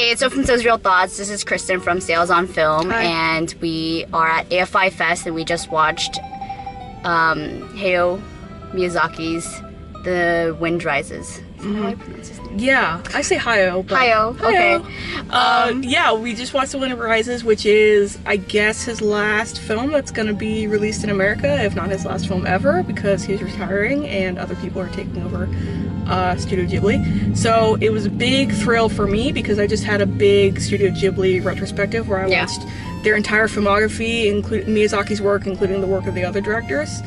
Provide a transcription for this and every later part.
Hey, so from Those Real Thoughts, this is Kristen from Sales on Film. Hi. And we are at AFI FEST, and we just watched Hayao Miyazaki's The Wind Rises. Is that how I pronounce his name? Yeah, I say Hayao. But Hayao, okay. Yeah, we just watched The Wind Rises, which is, I guess, his last film that's going to be released in America, if not his last film ever, because he's retiring and other people are taking over Studio Ghibli. So it was a big thrill for me because I just had a big Studio Ghibli retrospective where I watched their entire filmography, including Miyazaki's work, including the work of the other directors.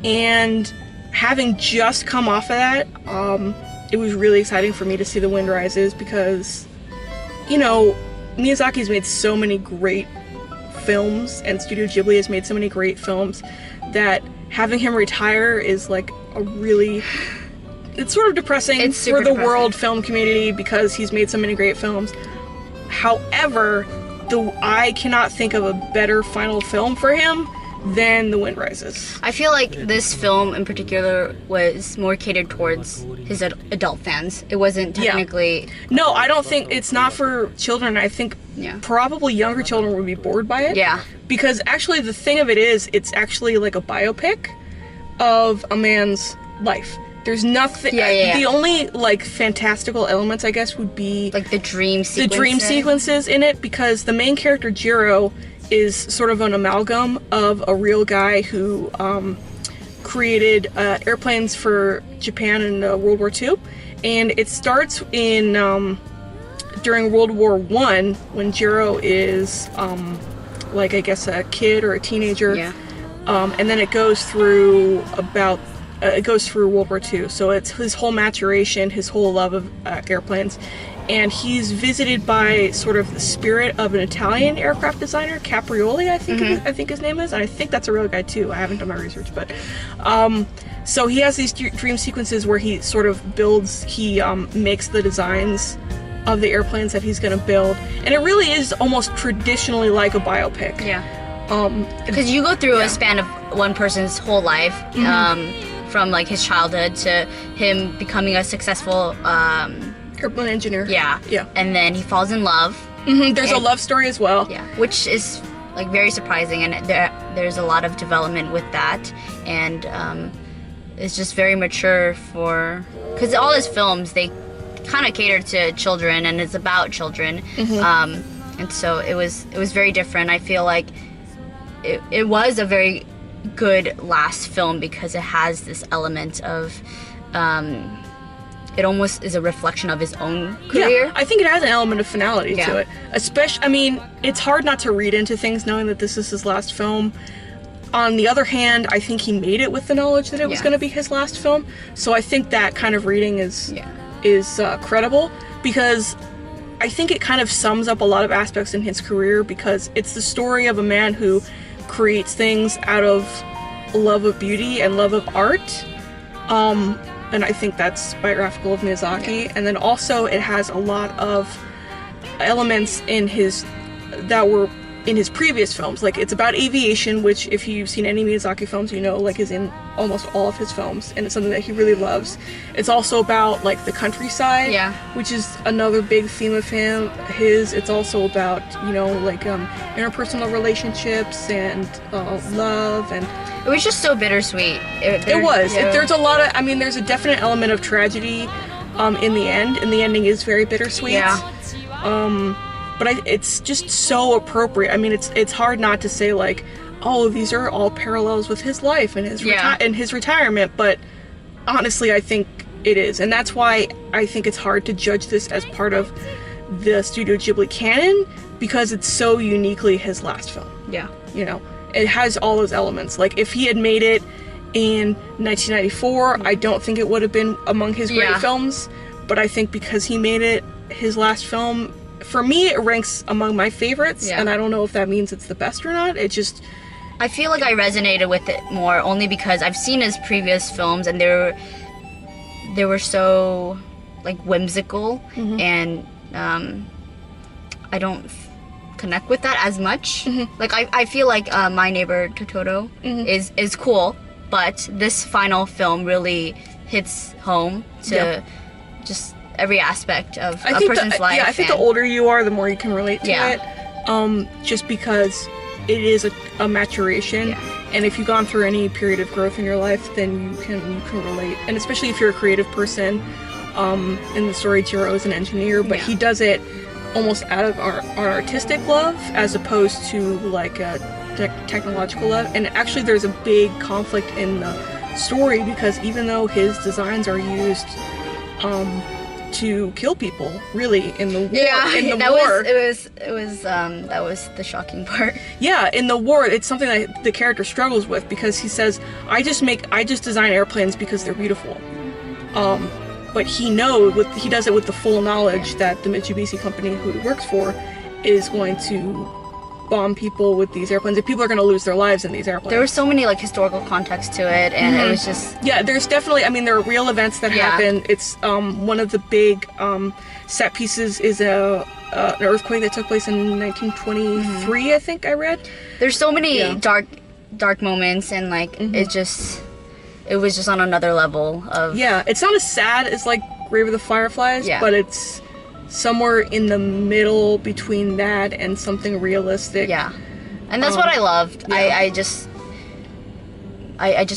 And having just come off of that, it was really exciting for me to see The Wind Rises because, you know, Miyazaki's made so many great films and Studio Ghibli has made so many great films that having him retire is like a really... It's sort of depressing for the world film community because he's made so many great films. However, I cannot think of a better final film for him than The Wind Rises. I feel like this film in particular was more catered towards his adult fans. It wasn't technically... Yeah. No, I don't think... It's not for children. I think probably younger children would be bored by it. Yeah. Because actually the thing of it is, it's actually like a biopic of a man's life. There's nothing... The only, like, fantastical elements, I guess, would be... Like the dream sequences? The dream sequences in it, because the main character, Jiro, is sort of an amalgam of a real guy who created airplanes for Japan in World War II. And it starts in during World War I, when Jiro is, like, I guess, a kid or a teenager. Yeah. And then it goes through it goes through World War II, so it's his whole maturation, his whole love of airplanes, and he's visited by sort of the spirit of an Italian aircraft designer, Caprioli, I think his name is, and I think that's a real guy too. I haven't done my research, but so he has these dream sequences where he sort of builds, makes the designs of the airplanes that he's going to build, and it really is almost traditionally like a biopic. Yeah. Because you go through a span of one person's whole life. From like his childhood to him becoming a successful airplane engineer. Yeah. And then he falls in love. There's a love story as well. Yeah, which is like very surprising, and there's a lot of development with that, and it's just very mature because all his films, they kind of cater to children and it's about children, and so it was very different. I feel like it was a very good last film because it has this element of it almost is a reflection of his own career. Yeah, I think it has an element of finality to it. Especially, I mean, it's hard not to read into things knowing that this is his last film. On the other hand, I think he made it with the knowledge that it was going to be his last film. So I think that kind of reading is credible because I think it kind of sums up a lot of aspects in his career because it's the story of a man who creates things out of love of beauty and love of art, and I think that's biographical of Miyazaki. And then also it has a lot of elements that were in his previous films. Like, it's about aviation, which if you've seen any Miyazaki films, you know, like, is in almost all of his films, and it's something that he really loves. It's also about, like, the countryside, which is another big theme of his. It's also about, you know, like, interpersonal relationships and love, and... It was just so bittersweet. It was. There's a lot of... I mean, there's a definite element of tragedy in the end, and the ending is very bittersweet. Yeah. But it's just so appropriate. I mean, it's hard not to say, like, oh, these are all parallels with his life and his retirement, but honestly, I think it is. And that's why I think it's hard to judge this as part of the Studio Ghibli canon, because it's so uniquely his last film. Yeah. You know, it has all those elements. Like, if he had made it in 1994, I don't think it would have been among his great films, but I think because he made it his last film, for me, it ranks among my favorites, and I don't know if that means it's the best or not. It just... I feel like I resonated with it more only because I've seen his previous films, and they were so, like, whimsical, and I don't connect with that as much. Like, I feel like My Neighbor Totoro is cool, but this final film really hits home to just every aspect of I a think person's life. Yeah, I think the older you are, the more you can relate to it. Just because it is a maturation, and if you've gone through any period of growth in your life, then you can relate. And especially if you're a creative person, in the story, Jiro is an engineer, but he does it almost out of an artistic love as opposed to like a technological love. And actually there's a big conflict in the story because even though his designs are used to kill people, really, in the war. Yeah, that was the shocking part. Yeah, in the war, it's something that the character struggles with because he says, I just design airplanes because they're beautiful. But he does it with the full knowledge that the Mitsubishi company who he works for is going to bomb people with these airplanes, and people are going to lose their lives in these airplanes. There was so many like historical context to it, and it was just... Yeah, there's definitely, I mean, there are real events that happen. It's one of the big set pieces is an earthquake that took place in 1923, I think I read. There's so many dark moments, and like it was just on another level of... Yeah, it's not as sad as like Grave of the Fireflies, but it's somewhere in the middle between that and something realistic. Yeah, and that's what I loved. I just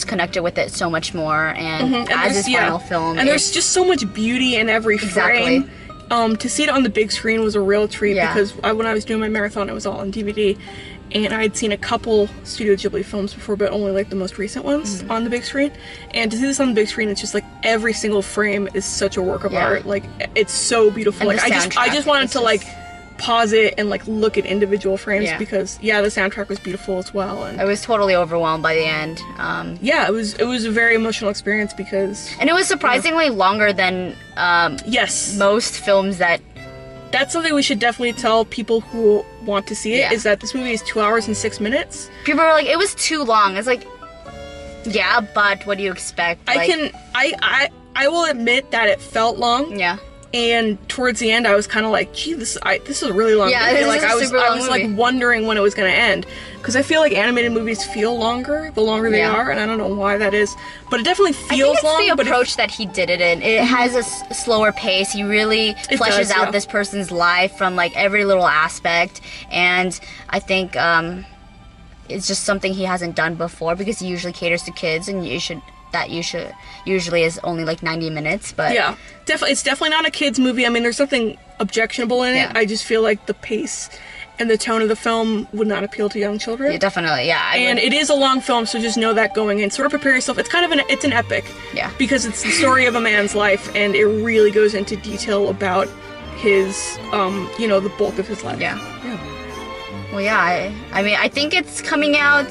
connected with it so much more, and as his final film. And there's just so much beauty in every frame. To see it on the big screen was a real treat because when I was doing my marathon, it was all on DVD. And I had seen a couple Studio Ghibli films before, but only like the most recent ones on the big screen. And to see this on the big screen, it's just like every single frame is such a work of art. Like it's so beautiful. And like I just wanted to like pause it and like look at individual frames because the soundtrack was beautiful as well. And I was totally overwhelmed by the end. Yeah, it was a very emotional experience because... And it was surprisingly longer than most films that... That's something we should definitely tell people who want to see it, is that this movie is 2 hours and 6 minutes. People are like, it was too long. It's like, yeah, but what do you expect? I will admit that it felt long. Yeah. And towards the end, I was kind of like, gee, this is a really long movie. Like I was like wondering when it was going to end. Because I feel like animated movies feel longer the longer they are, and I don't know why that is. But it definitely feels long. I think it's the approach that he did it in. It has a slower pace. He really fleshes out this person's life from like every little aspect. And I think it's just something he hasn't done before because he usually caters to kids, and usually is only like 90 minutes, but yeah, it's definitely not a kids movie. I mean, there's something objectionable in it. I just feel like the pace and the tone of the film would not appeal to young children. Yeah, definitely, and it is a long film, so just know that going in. Sort of prepare yourself. It's kind of it's an epic, because it's the story of a man's life, and it really goes into detail about his, the bulk of his life. Well, I mean, I think it's coming out.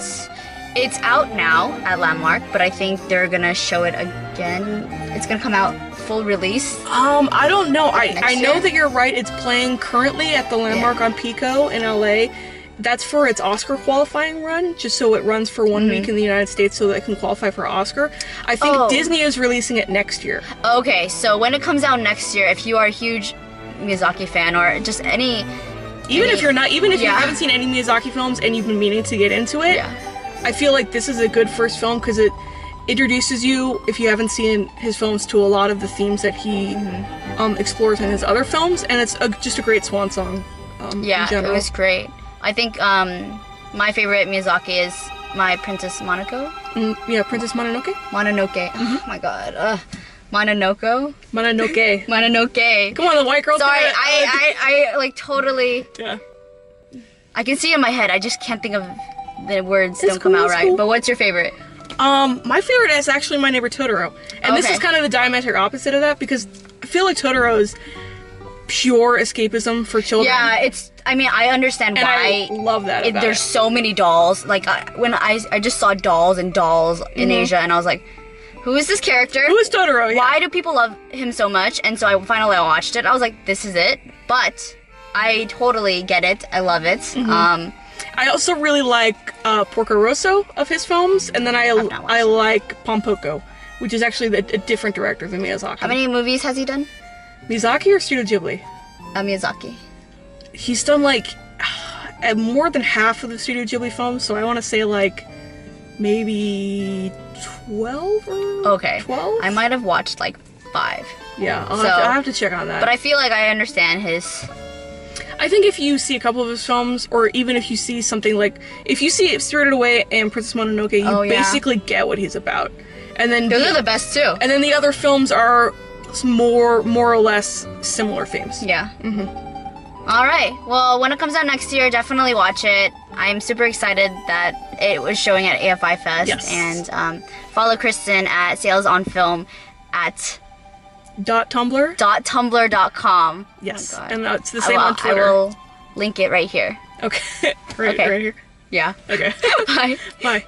It's out now at Landmark, but I think they're gonna show it again. It's gonna come out full release. I don't know. I know that you're right. It's playing currently at the Landmark on Pico in LA. That's for its Oscar qualifying run, just so it runs for 1 week in the United States so that it can qualify for Oscar. I think Disney is releasing it next year. Okay, so when it comes out next year, if you are a huge Miyazaki fan or just even if you haven't seen any Miyazaki films and you've been meaning to get into it, I feel like this is a good first film because it introduces you, if you haven't seen his films, to a lot of the themes that he explores in his other films, and it's just a great swan song. In general. It was great. I think my favorite Miyazaki is My Princess Monaco. Princess Mononoke. Mononoke. Oh my god. Mononoke. Come on, the white girl. Sorry, I like totally. Yeah. I can see it in my head. I just can't think of the words. Don't come out right. Cool. But what's your favorite? My favorite is actually My Neighbor Totoro, and this is kind of the diametric opposite of that because I feel like Totoro is pure escapism for children. Yeah, I mean, I understand why. I love that. There's so many dolls. Like when I just saw dolls in Asia, and I was like, who is this character? Who is Totoro? Yeah. Why do people love him so much? And so I finally watched it. I was like, this is it. But I totally get it. I love it. I also really like Porco Rosso of his films, and then I like Pompoko, which is actually a different director than Miyazaki. How many movies has he done? Miyazaki or Studio Ghibli? Miyazaki. He's done like more than half of the Studio Ghibli films, so I want to say like maybe 12 or 12? I might have watched like 5. Yeah, I'll have to check on that. But I feel like I understand his... I think if you see a couple of his films, or even if you see something like... If you see Spirited Away and Princess Mononoke, you basically get what he's about. And then those are the best, too. And then the other films are more or less similar themes. Yeah. All right. Well, when it comes out next year, definitely watch it. I'm super excited that it was showing at AFI Fest. Yes. And follow Kristen at Sales on Film at .tumblr.com. Yes. Oh, and it's the same on Twitter. I will link it right here. Okay. Right here. Yeah. Okay. Bye. Bye.